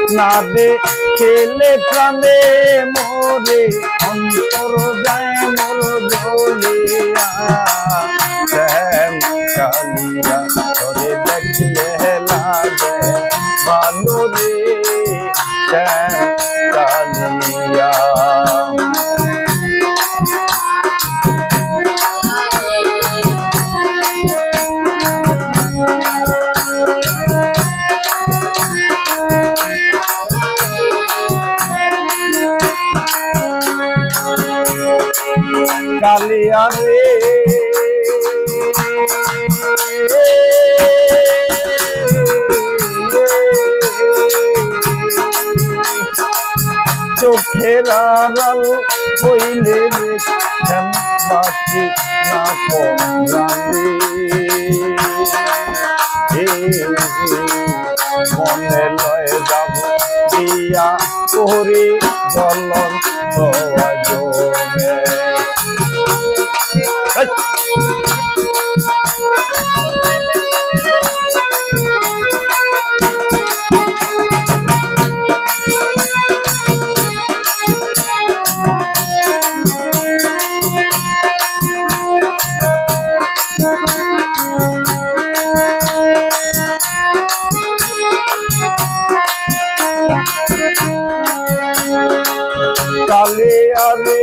না দেখলে প্রাণে মোরে অন্তর যায় মোর জ্বলিয়া শ্যাম কালিয়া তোরে দেখলে লাগে ভালো রে শ্যাম কালিয়া কালিয়া রে চোখের আড়াল হইলে দেখছেন বাকি না পড়াবে মনে লয় যাব দিয়া ওরে জলন জমে কালিয়া রে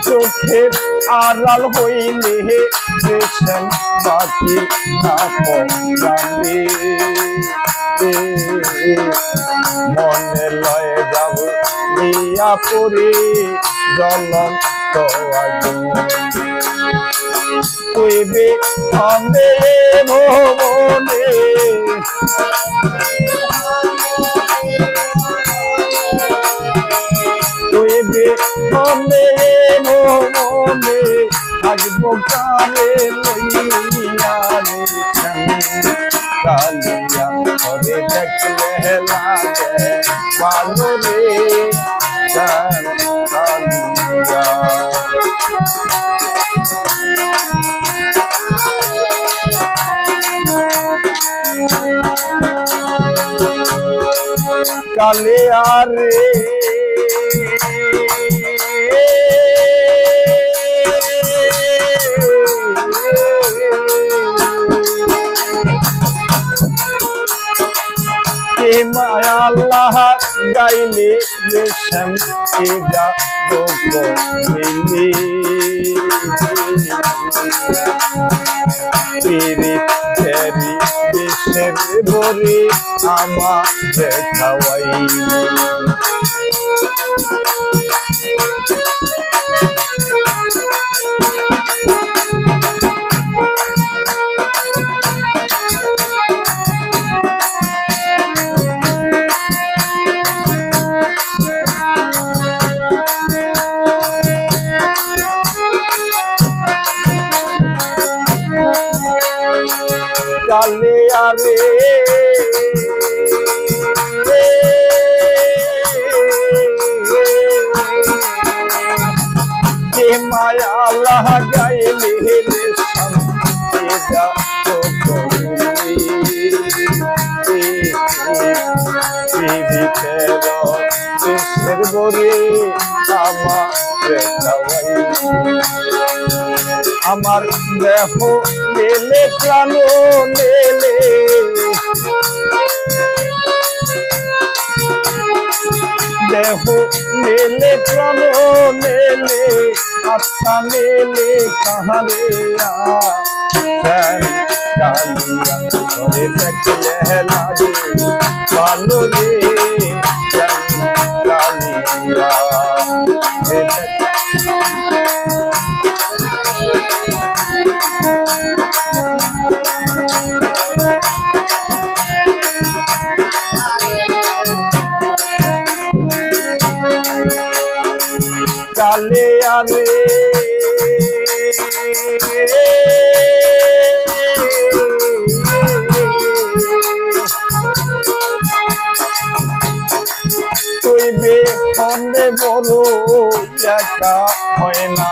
চোখের আড়াল হইলে দেশেন বাকি না পড়াবে মনে লয়ে যাব দিয়া পরে জলন কইবে আন্দে ভবনে কইবে আন্দে ভবনে আসবো কালে লইয়া রে কালিয়া ওরে দেখলে লাগে ভালো রে কালিয়া কালিয়া রে কে মায়া আল্লাহ গাইলে রেশম এগা মিলি তেরি তেরি দেশের ভরে আমার দেখাওয়াই কালিয়া রে কে মায়া আল্লাহ গাইলে রে শান্তিদা দেশের বরে আমার দেহ নেলে প্রাণ নেলে দেহ নেলে প্রাণ নেলে আত্মা নেলে কাহারে কালিয়া করে দেখলে লাগে ভালো রে কালিয়া কালিয়া রে কইবে হনে বড় একা হয় না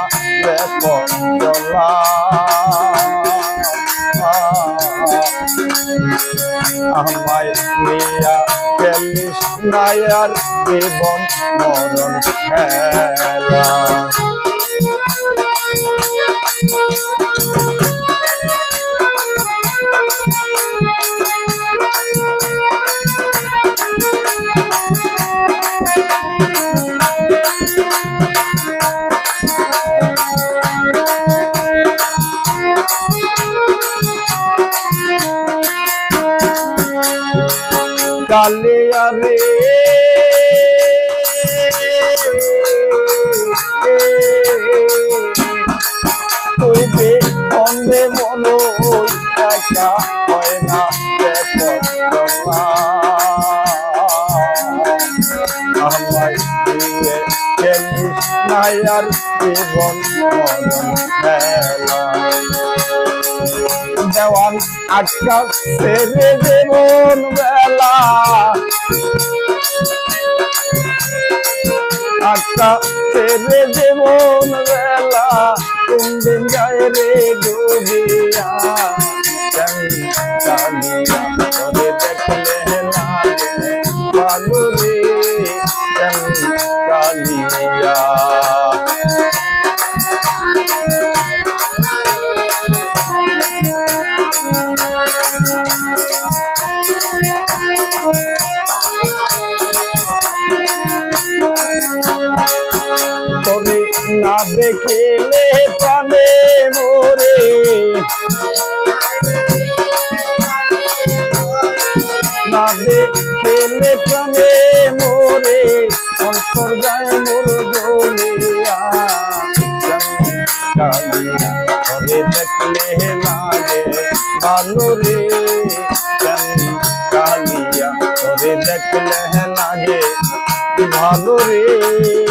চলা আমায় নিয়া খেলিস নায়ার জীবন মরণ খেলা কালিয়া রে তুই বে অন্ধে মনো একা হয় না আমায় দিয়ে খেলিস নায়ার জীবন মরণ খেলা দেওয়ান আজকাল ছেড়ে জীবন বেলা আজকা ছেড়ে জীবন বেলা কোন দিন যায় রে ডুবিয়া কালিয়া তোরে দেখলে লাগে ভালো রে কালিয়া তোরে না দেখিলে প্রাণে মোরে না দেখিলে প্রাণে মোরে অন্তর যায় মোর জ্বলিয়া কালিয়া তোরে দেখলে লাগে ভালো রে কালিয়া তোরে দেখলে লাগে ভালো রে